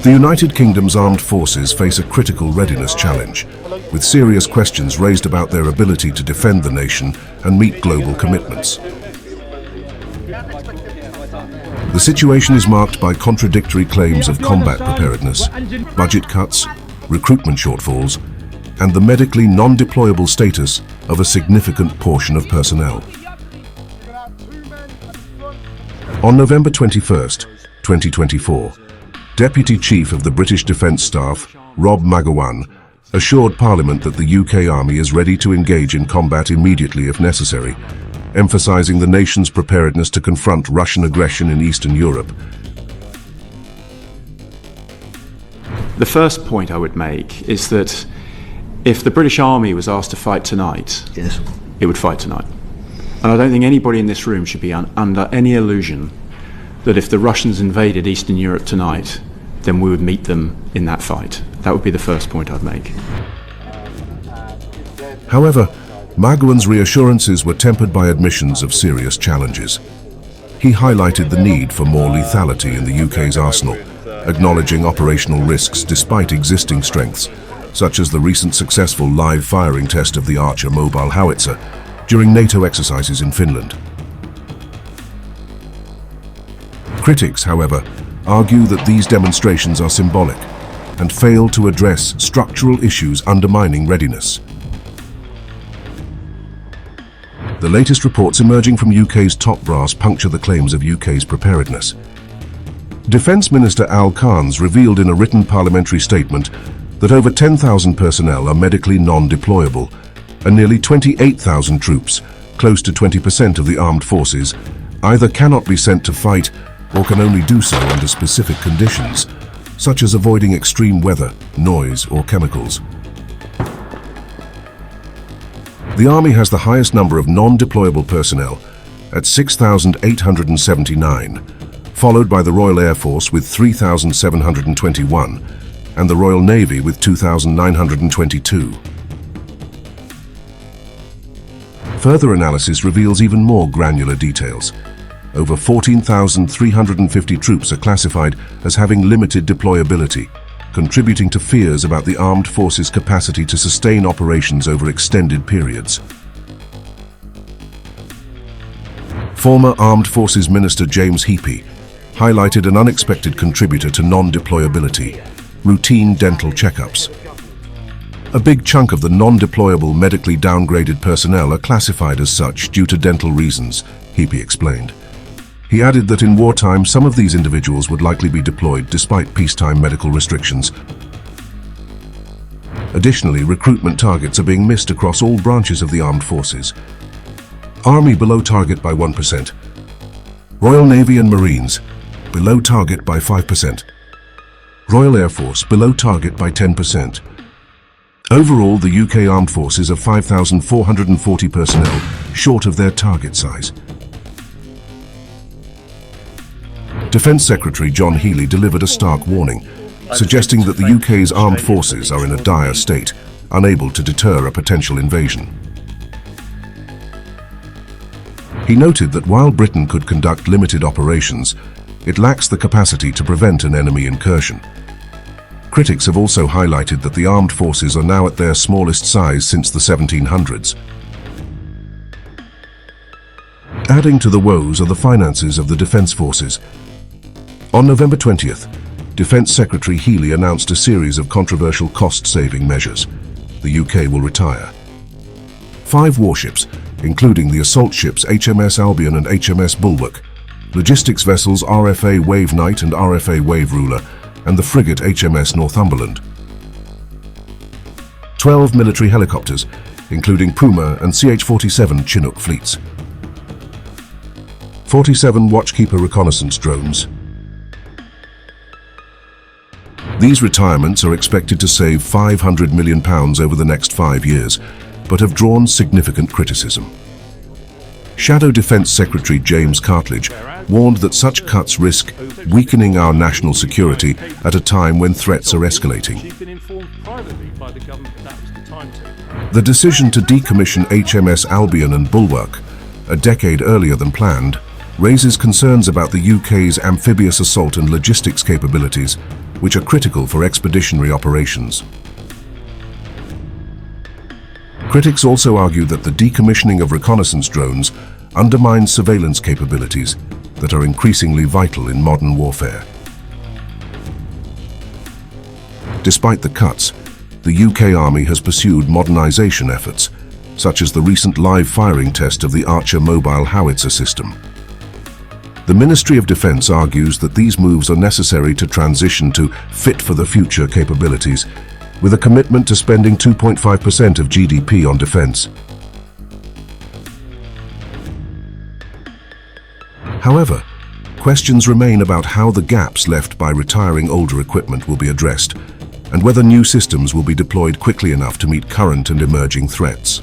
The United Kingdom's armed forces face a critical readiness challenge, with serious questions raised about their ability to defend the nation and meet global commitments. The situation is marked by contradictory claims of combat preparedness, budget cuts, recruitment shortfalls, and the medically non-deployable status of a significant portion of personnel. On November 21st, 2024, Deputy Chief of the British Defence Staff, Rob Magowan, assured Parliament that the UK Army is ready to engage in combat immediately if necessary, emphasising the nation's preparedness to confront Russian aggression in Eastern Europe. The first point I would make is that if the British Army was asked to fight tonight, yes, it would fight tonight. And I don't think anybody in this room should be under any illusion that if the Russians invaded Eastern Europe tonight, then we would meet them in that fight. That would be the first point I'd make. However, Magowan's reassurances were tempered by admissions of serious challenges. He highlighted the need for more lethality in the UK's arsenal, acknowledging operational risks despite existing strengths, such as the recent successful live firing test of the Archer mobile howitzer during NATO exercises in Finland. Critics, however, argue that these demonstrations are symbolic and fail to address structural issues undermining readiness. The latest reports emerging from UK's top brass puncture the claims of UK's preparedness. Defence Minister Al Khan's revealed in a written parliamentary statement that over 10,000 personnel are medically non-deployable, and nearly 28,000 troops, close to 20% of the armed forces, either cannot be sent to fight or can only do so under specific conditions, such as avoiding extreme weather, noise, or chemicals. The Army has the highest number of non-deployable personnel at 6,879, followed by the Royal Air Force with 3,721 and the Royal Navy with 2,922. Further analysis reveals even more granular details. Over 14,350 troops are classified as having limited deployability, contributing to fears about the armed forces' capacity to sustain operations over extended periods. Former Armed Forces Minister James Heappey highlighted an unexpected contributor to non-deployability: routine dental checkups. A big chunk of the non-deployable medically downgraded personnel are classified as such due to dental reasons, Heappey explained. He added that in wartime, some of these individuals would likely be deployed despite peacetime medical restrictions. Additionally, recruitment targets are being missed across all branches of the armed forces. Army below target by 1%. Royal Navy and Marines below target by 5%. Royal Air Force below target by 10%. Overall, the UK Armed Forces are 5,440 personnel short of their target size. Defence Secretary John Healey delivered a stark warning, suggesting that the UK's armed forces are in a dire state, unable to deter a potential invasion. He noted that while Britain could conduct limited operations, it lacks the capacity to prevent an enemy incursion. Critics have also highlighted that the armed forces are now at their smallest size since the 1700s. Adding to the woes are the finances of the defence forces. On November 20th, Defence Secretary Healey announced a series of controversial cost-saving measures. The UK will retire 5 warships, including the assault ships HMS Albion and HMS Bulwark, logistics vessels RFA Wave Knight and RFA Wave Ruler, and the frigate HMS Northumberland. 12 military helicopters, including Puma and CH-47 Chinook fleets. 47 Watchkeeper reconnaissance drones. These retirements are expected to save £500 million over the next 5 years, but have drawn significant criticism. Shadow Defence Secretary James Cartledge warned that such cuts risk weakening our national security at a time when threats are escalating. The decision to decommission HMS Albion and Bulwark, a decade earlier than planned, raises concerns about the UK's amphibious assault and logistics capabilities which are critical for expeditionary operations. Critics also argue that the decommissioning of reconnaissance drones undermines surveillance capabilities that are increasingly vital in modern warfare. Despite the cuts, the UK Army has pursued modernization efforts, such as the recent live firing test of the Archer mobile howitzer system. The Ministry of Defence argues that these moves are necessary to transition to fit-for-the-future capabilities, with a commitment to spending 2.5% of GDP on defence. However, questions remain about how the gaps left by retiring older equipment will be addressed, and whether new systems will be deployed quickly enough to meet current and emerging threats.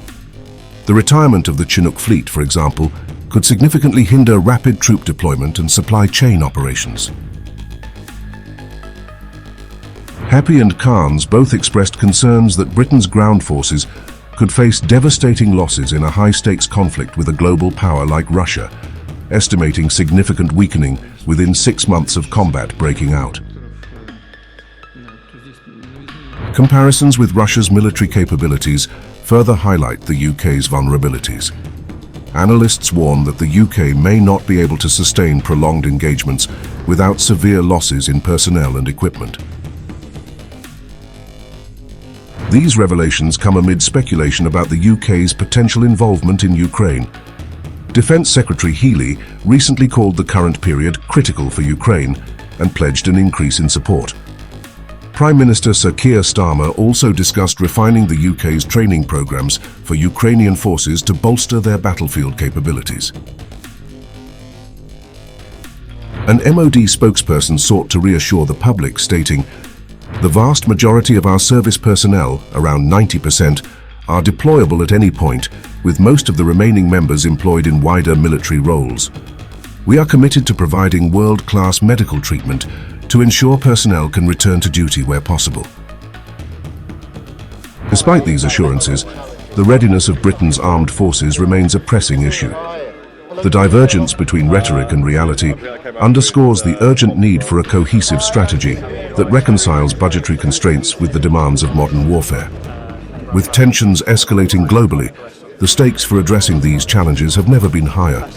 The retirement of the Chinook fleet, for example, could significantly hinder rapid troop deployment and supply chain operations. Heppy and Carnes both expressed concerns that Britain's ground forces could face devastating losses in a high-stakes conflict with a global power like Russia, estimating significant weakening within 6 months of combat breaking out. Comparisons with Russia's military capabilities further highlight the UK's vulnerabilities. Analysts warn that the UK may not be able to sustain prolonged engagements without severe losses in personnel and equipment. These revelations come amid speculation about the UK's potential involvement in Ukraine. Defence Secretary Healey recently called the current period critical for Ukraine and pledged an increase in support. Prime Minister Sir Keir Starmer also discussed refining the UK's training programmes for Ukrainian forces to bolster their battlefield capabilities. An MOD spokesperson sought to reassure the public, stating, "The vast majority of our service personnel, around 90%, are deployable at any point, with most of the remaining members employed in wider military roles. We are committed to providing world-class medical treatment to ensure personnel can return to duty where possible." Despite these assurances, the readiness of Britain's armed forces remains a pressing issue. The divergence between rhetoric and reality underscores the urgent need for a cohesive strategy that reconciles budgetary constraints with the demands of modern warfare. With tensions escalating globally, the stakes for addressing these challenges have never been higher.